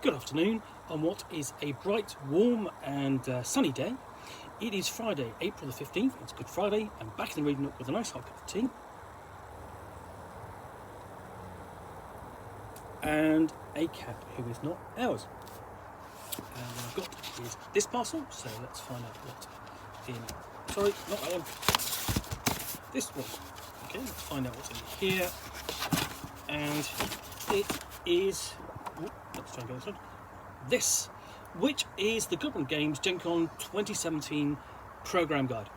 Good afternoon on what is a bright, warm and sunny day. It is Friday, April the 15th. It's Good Friday. I'm back in the reading nook with a nice hot cup of tea. And a cat who is not ours. And what I've got is this parcel, so let's find out what in... Sorry, not that one. This one. Okay, let's find out what's in here. And it is... let's try and go this one. This, which is the Goodman Games Gen Con 2017 Programme Guide.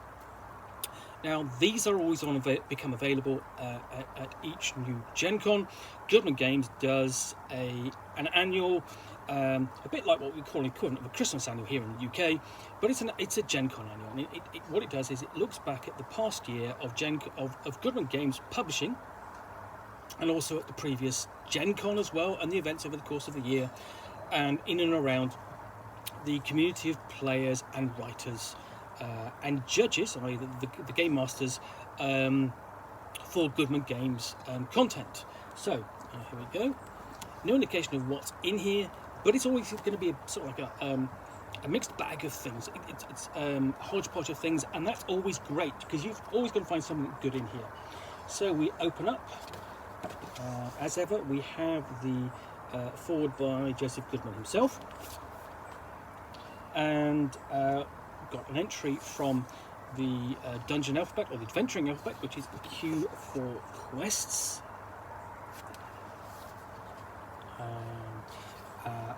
Now, these are always on become available at each new Gen Con. Goodman Games does an annual, a bit like what we call equivalent of a Christmas annual here in the UK, but it's a Gen Con annual. And what it does is it looks back at the past year of Goodman Games publishing, and also at the previous Gen Con as well, and the events over the course of the year, and in and around the community of players and writers and judges, i.e. the game masters, for Goodman Games content. So here we go. No indication of what's in here, but it's always going to be sort of like a mixed bag of things. It's a hodgepodge of things, and that's always great because you've always going to find something good in here. So we open up. As ever, we have the foreword by Joseph Goodman himself, and got an entry from the dungeon alphabet, or the adventuring alphabet, which is Q for quests.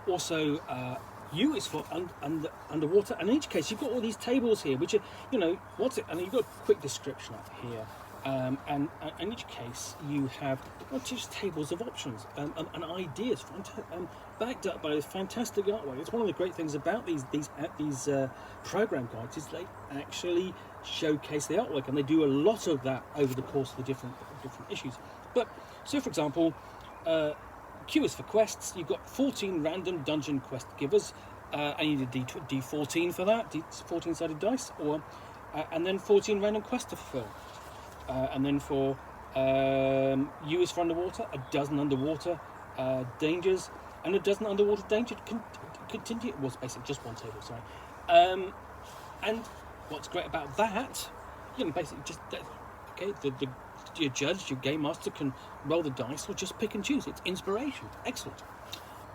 Also, U is for underwater, and in each case you've got all these tables here, which are, what's it, and you've got a quick description up here. And in each case, you have not just tables of options and ideas, backed up by this fantastic artwork. It's one of the great things about these program guides is they actually showcase the artwork, and they do a lot of that over the course of the different issues. But so, for example, Q is for quests. You've got 14 random dungeon quest givers, and you need a D14 for that, 14-sided dice, and then 14 random quests to fulfill. And then for U is for underwater, a dozen underwater dangers, and a dozen underwater danger contingent. It was basically just one table, sorry. And what's great about that, basically just okay, your judge, your game master can roll the dice or just pick and choose. It's inspiration. Excellent.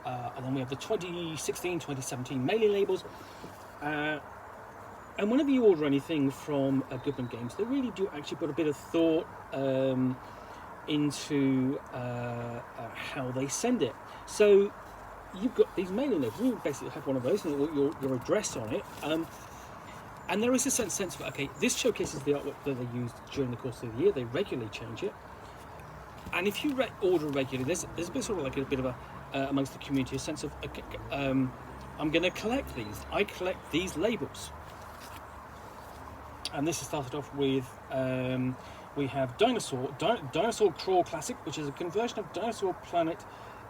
And then we have the 2016-2017 mailing labels. And whenever you order anything from Goodman Games, they really do actually put a bit of thought into how they send it. So you've got these mailing labels. You basically have one of those, and your address on it. And there is a sense of, okay, this showcases the artwork that they used during the course of the year. They regularly change it. And if you order regularly, there's a bit sort of like a bit of amongst the community, a sense of, okay, I'm going to collect these. I collect these labels. And this is started off with, we have Dinosaur Crawl Classic, which is a conversion of Dinosaur Planet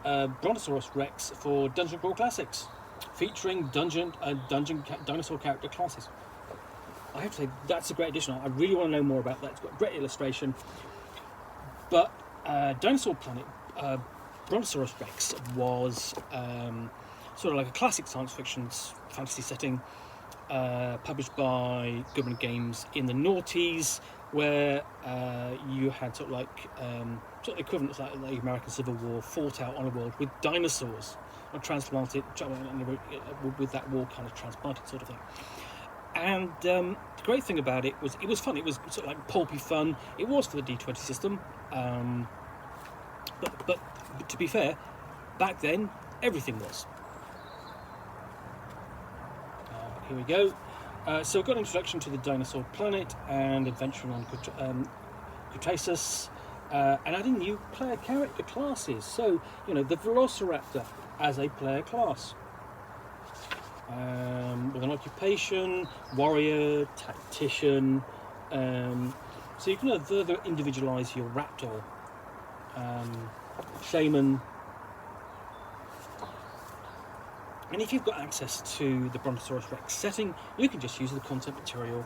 Brontosaurus Rex for Dungeon Crawl Classics, featuring dinosaur character classes. I have to say, that's a great addition. I really want to know more about that. It's got great illustration. But Dinosaur Planet Brontosaurus Rex was sort of like a classic science fiction fantasy setting, published by Goodman Games in the noughties, where you had sort of like sort of equivalent like the American Civil War fought out on a world with dinosaurs, or transplanted with that war kind of transplanted sort of thing. And the great thing about it was fun. It was sort of like pulpy fun. It was for the D20 system, but to be fair, back then everything was. Here we go. So we've got an introduction to the Dinosaur Planet and adventuring on Cretaceous, and adding new player character classes. So, the Velociraptor as a player class. With an occupation, warrior, tactician. So you can further individualise your raptor, shaman. And if you've got access to the Brontosaurus Rex setting, you can just use the content material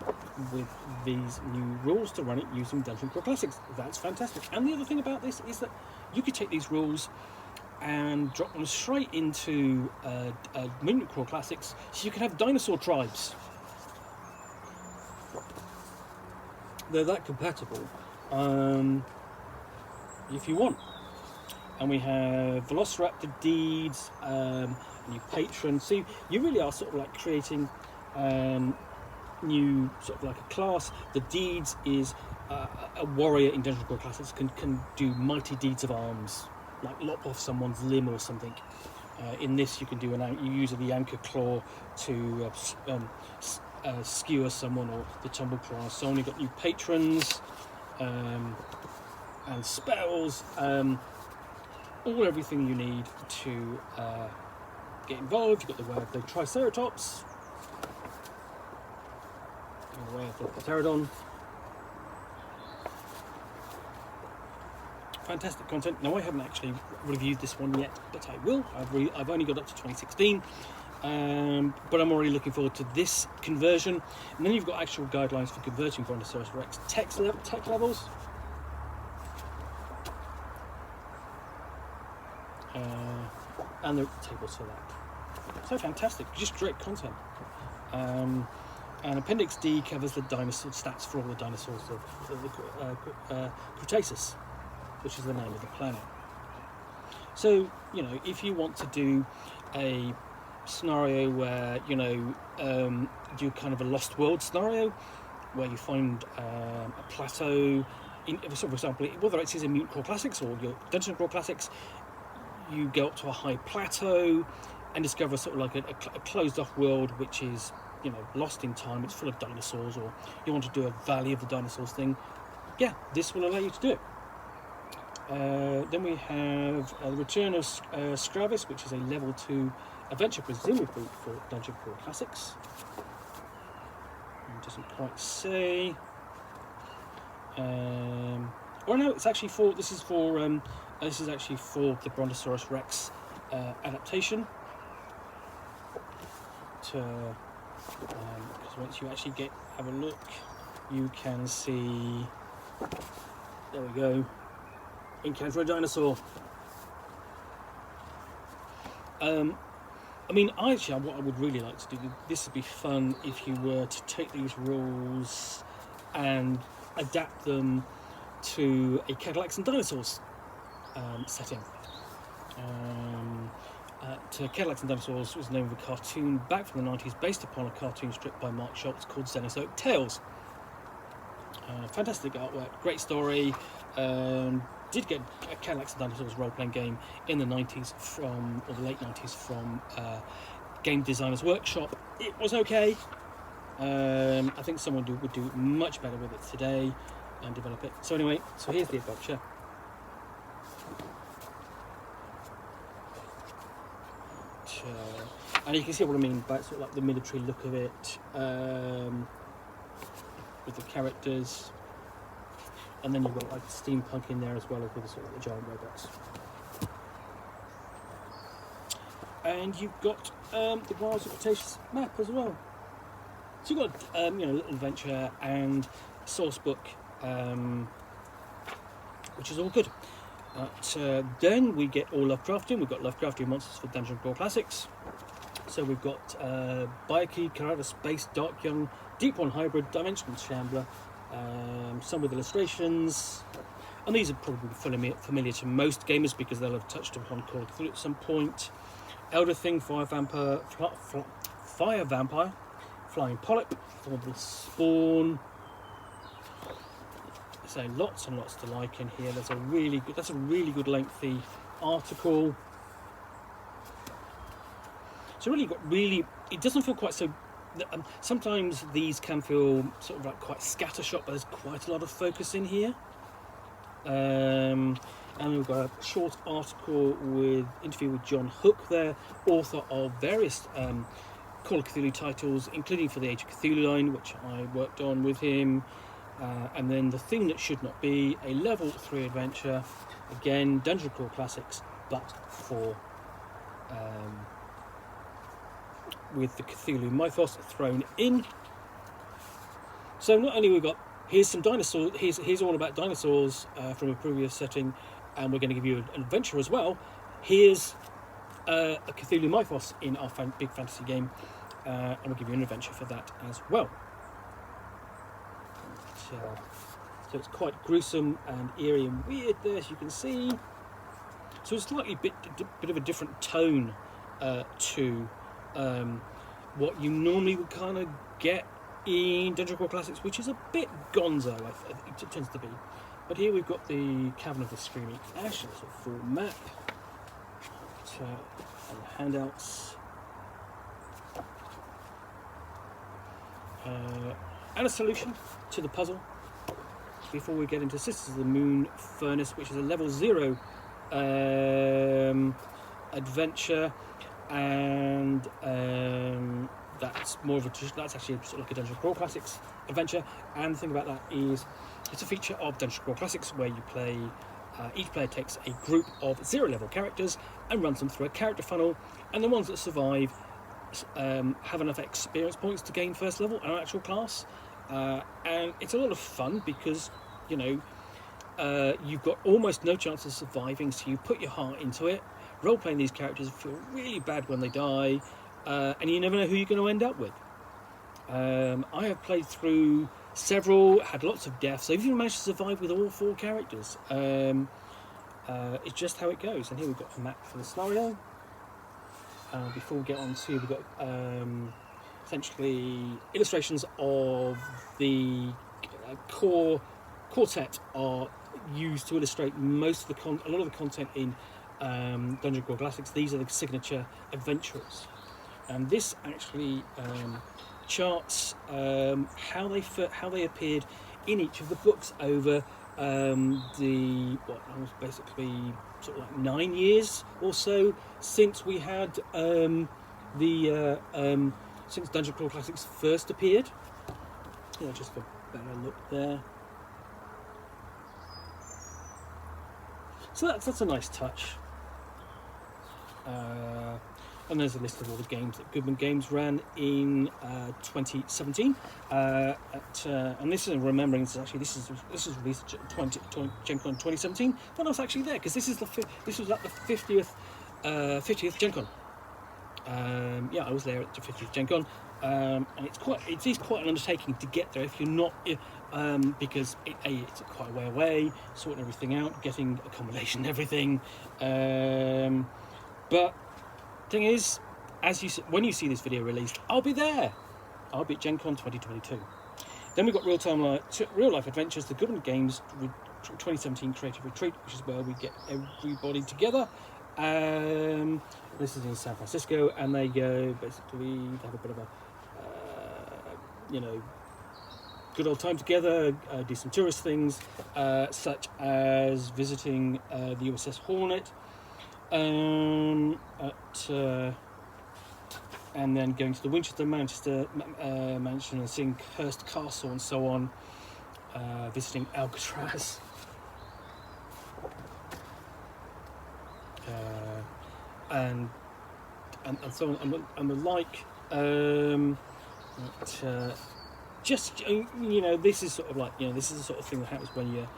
with these new rules to run it using Dungeon Crawl Classics. That's fantastic. And the other thing about this is that you could take these rules and drop them straight into Mutant Core Classics, so you can have dinosaur tribes. They're that compatible, if you want. And we have Velociraptor deeds, new patrons. So you really are sort of like creating new sort of like a class. The deeds is a warrior in Dungeon Core Classics can do mighty deeds of arms, like lop off someone's limb or something. In this, you can do you use the anchor claw to skewer someone, or the tumble claw. So you've got new patrons and spells, everything you need to get involved. You've got the way of the Triceratops, the way of the Pterodon. Fantastic content. Now, I haven't actually reviewed this one yet, but I will. I've only got up to 2016, but I'm already looking forward to this conversion. And then you've got actual guidelines for converting Brontosaurus Rex tech levels. And the tables for that. So fantastic, just great content. And Appendix D covers the dinosaur stats for all the dinosaurs of the Cretaceous, which is the name of the planet. So, if you want to do a scenario where, do kind of a Lost World scenario, where you find a plateau, for example, whether it's in Mutant Core Classics or your Dungeon Core Classics, you go up to a high plateau and discover sort of like a closed-off world, which is, lost in time. It's full of dinosaurs, or you want to do a Valley of the Dinosaurs thing. Yeah, this will allow you to do it. Then we have the Return of Skravis, which is a level 2 adventure, presumably for Dungeon Core Classics. It doesn't quite say. Or no, it's actually for. This is actually for the Brontosaurus Rex adaptation. Because once you actually have a look, you can see. There we go. Encounter a dinosaur. What I would really like to do, this would be fun if you were to take these rules and adapt them to a Cadillacs and Dinosaurs setting. Cadillacs and Dinosaurs was the name of a cartoon back from the 90s, based upon a cartoon strip by Mark Schultz called Xenozoic Tales. Fantastic artwork, great story. Did get a Cadillacs and Dinosaurs role-playing game in the 90s or the late 90s from Game Designers Workshop. It was okay. I think someone would do much better with it today and develop it. So anyway, here's the adventure. And you can see what I mean by sort of like the military look of it, with the characters. And then you've got like steampunk in there as well, as with the sort of the giant robots. And you've got the Wilds of Cretaceous map as well. So you've got little adventure and source book, which is all good. But then we get all Lovecraftian. We've got Lovecraftian monsters for Dungeon Core Classics. So we've got Byakhee, Carrara Space, Dark Young, Deep One Hybrid, Dimensional Shambler, some with illustrations, and these are probably familiar to most gamers because they'll have touched upon Call of Cthulhu at some point. Elder Thing, Fire Vampire, Flying Polyp, Formidable Spawn. So lots and lots to like in here. That's a really good lengthy article. So it doesn't feel quite so. Sometimes these can feel sort of like quite scattershot, but there's quite a lot of focus in here. And we've got a short article with interview with John Hook there, author of various Call of Cthulhu titles, including for the Age of Cthulhu line, which I worked on with him. And then The Thing That Should Not Be, a level 3 adventure, again Dungeon Core Classics, but for with the Cthulhu mythos thrown in. So not only we've got here's some dinosaurs, here's all about dinosaurs from a previous setting, and we're going to give you an adventure as well. here's a Cthulhu Mythos in our big fantasy game, and we'll give you an adventure for that as well. So it's quite gruesome and eerie and weird there, as you can see. So it's slightly bit of a different tone to what you normally would kind of get in Dungeon Crawl Classics, which is a bit gonzo, I think it tends to be. But here we've got the Cavern of the Screaming Ash, it's a full map, and the handouts, and a solution to the puzzle before we get into Sisters of the Moon Furnace, which is a level 0 adventure, and that's more of that's actually sort of like a Dungeon Crawl Classics adventure. And the thing about that is it's a feature of Dungeon Crawl Classics where you play, each player takes a group of 0 level characters and runs them through a character funnel, and the ones that survive have enough experience points to gain first level and an actual class. And it's a lot of fun because, you know, you've got almost no chance of surviving, so you put your heart into it. Role-playing these characters feel really bad when they die, and you never know who you're going to end up with. I have played through several, had lots of deaths. I've even managed to survive with all 4 characters. It's just how it goes. And here we've got a map for the scenario. Before we get on to, we've got essentially illustrations of the quartet are used to illustrate most of the a lot of the content in Dungeon Crawl Classics. These are the signature adventurers, and this actually charts how they appeared in each of the books over basically sort of like 9 years or so since we had since Dungeon Crawl Classics first appeared. Just for a better look there. So that's a nice touch. And there's a list of all the games that Goodman Games ran in 2017. And this is remembering this was released at Gen Con 2017. When I was actually there, because this was at the 50th Gen Con. I was there at the 50th Gen Con, and it is quite an undertaking to get there if you're not, because it's quite a way away, sorting everything out, getting accommodation and everything. But thing is, when you see this video released, I'll be there. I'll be at Gen Con 2022. Then we've got Real Life Adventures, the Goodman Games 2017 Creative Retreat, which is where we get everybody together. This is in San Francisco, and they go basically have a bit of a good old time together, do some tourist things, such as visiting the USS Hornet, and then going to the Winchester Manchester mansion and seeing Hurst Castle and so on, visiting Alcatraz. And so on and the like. This is sort of like, this is the sort of thing that happens when you're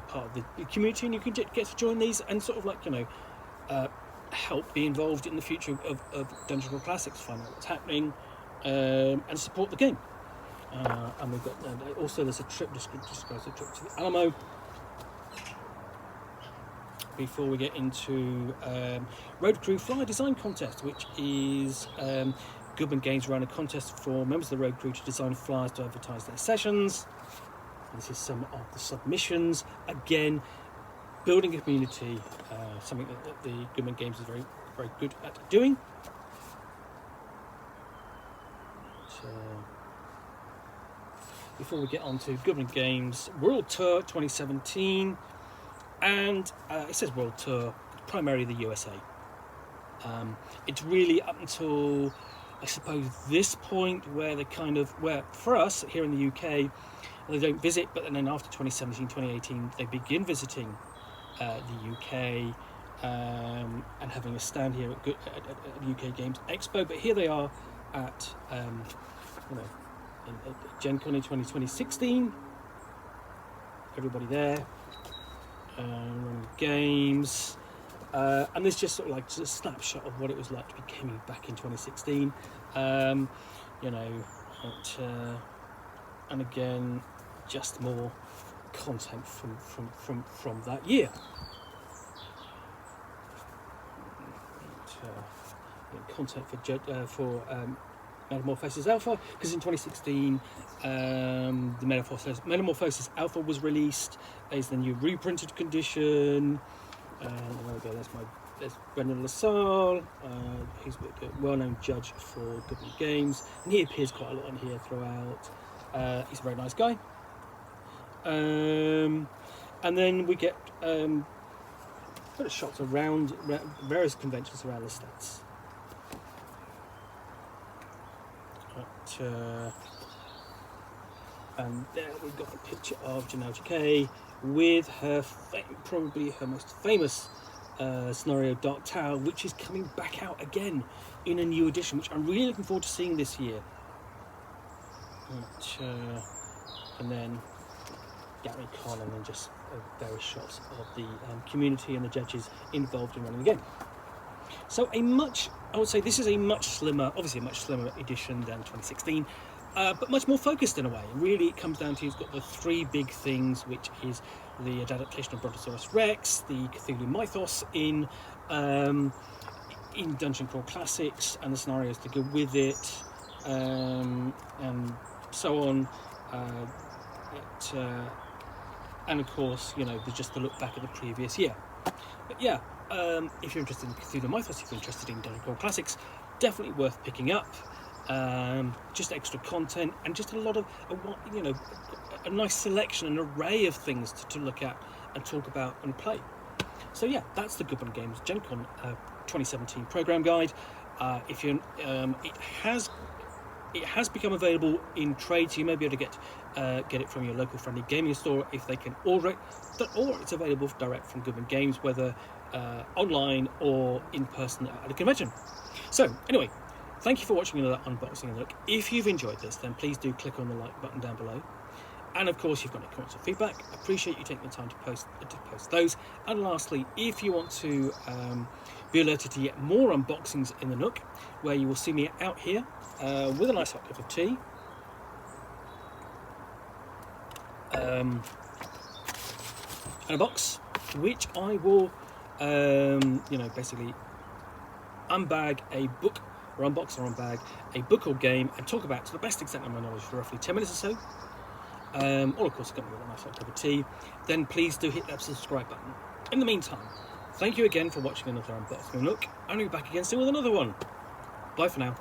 part of the community, and you can get to join these and sort of like help be involved in the future of Dungeon Crawl Classics, find out what's happening, and support the game. And we've got also there's a trip describes a trip to the Alamo. Before we get into Road Crew Flyer Design Contest, which is Goodman Games ran a contest for members of the Road Crew to design flyers to advertise their sessions. This is some of the submissions. Again, building a community, something that the Goodman Games is very, very good at doing. So, before we get on to Goodman Games World Tour 2017, and it says World Tour, primarily the USA. It's really up until, I suppose, this point where they where for us here in the UK, they don't visit, but then after 2017, 2018, they begin visiting the UK and having a stand here at UK Games Expo. But here they are at Gen Con in 2016. everybody there. Games. And this just sort of like just a snapshot of what it was like to be gaming back in 2016. You know, and again, just more content from that year. Content for Metamorphosis Alpha, because in 2016 the Metamorphosis Alpha was released. There's the new reprinted condition. There we go. There's Brendan LaSalle. He's a well-known judge for Goodman Games, and he appears quite a lot on here throughout. He's a very nice guy. And then we get bit of shots around various conventions around the States. And there we've got a picture of Janelle J.K. with her probably her most famous scenario, Dark Tower, which is coming back out again in a new edition, which I'm really looking forward to seeing this year. And then Gary Conn, and then just various shots of the community and the judges involved in running the game. So I would say this is a much slimmer, obviously a much slimmer edition than 2016, but much more focused in a way. Really, it comes down to, it's got the three big things, which is the adaptation of Brontosaurus Rex, the Cthulhu mythos in Dungeon Crawl Classics, and the scenarios to go with it, and so on. And of course, you know, just the look back at the previous year. But yeah, if you're interested in Cthulhu mythos, if you're interested in Dungeon Crawl Classics, definitely worth picking up. Just extra content and just a lot of, you know, a nice selection, an array of things to look at and talk about and play. So yeah, that's the Goodman Games Gen Con 2017 program guide. If you, it has become available in trade, so you may be able to get it from your local friendly gaming store if they can order it, or it's available direct from Goodman Games, whether online or in person at a convention. So anyway, thank you for watching another unboxing look. If you've enjoyed this, then please do click on the like button down below. And of course, you've got any comments or feedback, appreciate you taking the time to post those. And lastly, if you want to be alerted to yet more unboxings in the Nook, where you will see me out here with a nice hot cup of tea, and a box, which I will, you know, basically unbag a book, or unbox or unbag a book or game, and talk about, to the best extent of my knowledge, for roughly 10 minutes or so. Or of course, accompanied with a nice hot cup of tea. Then please do hit that subscribe button. In the meantime, thank you again for watching another unboxing look. I'll be back again soon with another one. Bye for now.